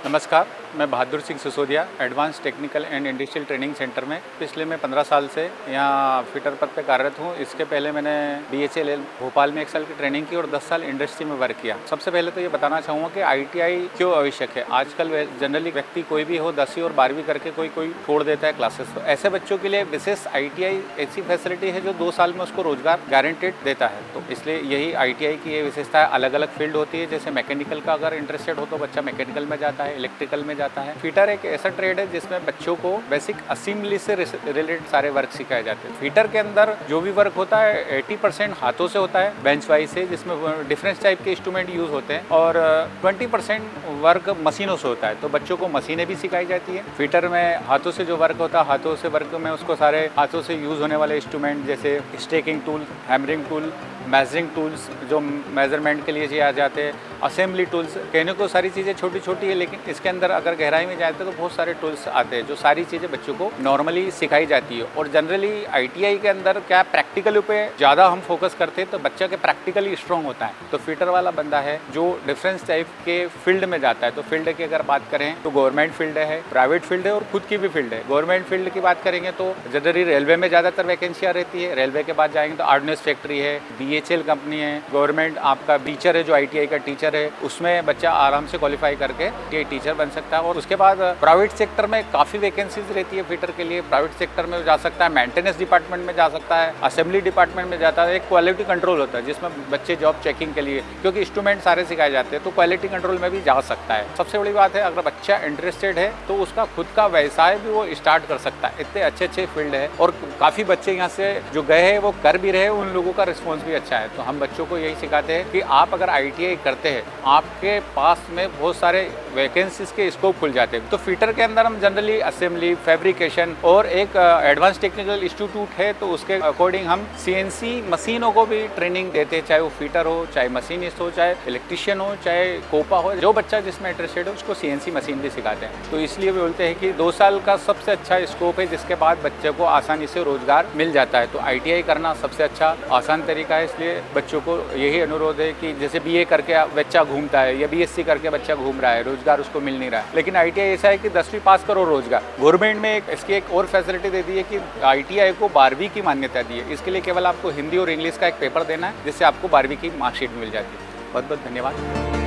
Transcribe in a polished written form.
नमस्कार, मैं Bahadur Singh Sisodia advance technical and industrial training centre में पिछले मैं 15 साल से यहाँ फिटर पद पे कार्यरत हूँ। इसके पहले मैंने BHEL भोपाल में 1 साल की ट्रेनिंग की और 10 साल इंडस्ट्री में वर्क किया। सबसे पहले तो ये बताना चाहूँगा कि ITI क्यों आवश्यक है। आजकल जनरली व्यक्ति कोई भी हो 10वीं और 12वीं करके कोई छोड़ देता है क्लासेस। तो ऐसे बच्चों के लिए विशेष ITI ऐसी फैसिलिटी है जो 2 साल में उसको रोजगार गारंटेड देता है। तो इसलिए यही ITI की ये विशेषता है। अलग अलग फील्ड होती है, जैसे मैकेनिकल का अगर इंटरेस्टेड हो तो बच्चा मैकेनिकल में जाता है, इलेक्ट्रिकल में जाता है। फिटर एक ऐसा ट्रेड है जिसमें बच्चों को बेसिक असेंबली से रिलेटेड सारे वर्क सिखाए जाते हैं। फिटर के अंदर जो भी वर्क होता है 80% हाथों से होता है, बेंच वाइज से, जिसमें डिफरेंट टाइप के इंस्ट्रूमेंट यूज होते हैं, और 20% वर्क मशीनों से होता है। तो बच्चों को मशीनें भी सिखाई जाती है। फिटर में हाथों से जो वर्क होता है, हाथों से वर्क में उसको सारे हाथों से यूज होने वाले इंस्ट्रूमेंट जैसे staking tool, hammering tool, measuring tools जो मेजरमेंट के लिए किए जाते हैं, असेंबली टूल्स, कहने को सारी चीज़ें छोटी छोटी है, लेकिन इसके अंदर अगर गहराई में जाते हैं तो बहुत सारे टूल्स आते हैं जो सारी चीज़ें बच्चों को नॉर्मली सिखाई जाती है। और जनरली ITI के अंदर क्या प्रैक्टिकल पे ज़्यादा हम फोकस करते हैं, तो बच्चा के प्रैक्टिकली स्ट्रॉन्ग होता है। तो फिटर वाला बंदा है जो डिफरेंस टाइप के फील्ड में जाता है। तो फील्ड की अगर बात करें तो गवर्नमेंट फील्ड है, प्राइवेट फील्ड है और खुद की भी फील्ड है। गवर्नमेंट फील्ड की बात करेंगे तो जनरली रेलवे में ज़्यादातर वैकेंसियाँ रहती है। रेलवे के बाद जाएंगे तो ऑर्डिनेंस फैक्ट्री है, BHEL कंपनी है, गवर्नमेंट आपका टीचर है जो ITI का टीचर है, उसमें बच्चा आराम से क्वालिफाई करके टीचर बन सकता है। और उसके बाद प्राइवेट सेक्टर में काफ़ी वैकेंसीज रहती है फिटर के लिए। प्राइवेट सेक्टर में जा सकता है, मेंटेनेंस डिपार्टमेंट में जा सकता है, असेंबली डिपार्टमेंट में जाता है। एक क्वालिटी कंट्रोल होता है जिसमें बच्चे जॉब चेकिंग के लिए, क्योंकि इंस्ट्रूमेंट सारे सिखाए जाते हैं, तो क्वालिटी कंट्रोल में भी जा सकता है। सबसे बड़ी बात है, अगर बच्चा इंटरेस्टेड है तो उसका खुद का व्यवसाय भी वो स्टार्ट कर सकता है। इतने अच्छे फील्ड है और काफ़ी बच्चे यहाँ से जो गए हैं वो कर भी रहे, उन लोगों का रिस्पॉन्स भी अच्छा है। तो हम बच्चों को यही सिखाते हैं कि आप अगर ITI करते हैं, आपके पास में बहुत सारे वैकेंसीज के स्कोप खुल जाते हैं। तो फिटर के अंदर हम जनरली असेंबली, फैब्रिकेशन और एक एडवांस टेक्निकल इंस्टीट्यूट है, तो उसके अकॉर्डिंग हम CNC मशीनों को भी ट्रेनिंग देते हैं, चाहे वो फिटर हो, चाहे मशीनिस्ट हो, चाहे इलेक्ट्रिशियन हो, चाहे कोपा हो। जो बच्चा जिसमें इंटरेस्टेड हो उसको CNC मशीन भी सिखाते हैं। तो इसलिए भी बोलते हैं कि 2 साल का सबसे अच्छा स्कोप है, जिसके बाद बच्चे को आसानी से रोजगार मिल जाता है। तो ITI करना सबसे अच्छा आसान तरीका है। इसलिए बच्चों को यही अनुरोध है कि जैसे BA करके बच्चा घूमता है या BSc करके बच्चा घूम रहा है, रोजगार उसको मिल नहीं रहा है, लेकिन ITI ऐसा है कि 10वीं पास करो रोजगार। गवर्नमेंट में इसकी एक और फैसिलिटी दे दी है कि ITI को 12वीं की मान्यता दी है। इसके लिए केवल आपको हिंदी और इंग्लिश का एक पेपर देना है, जिससे आपको 12वीं की मार्कशीट मिल जाती है। बहुत बहुत धन्यवाद।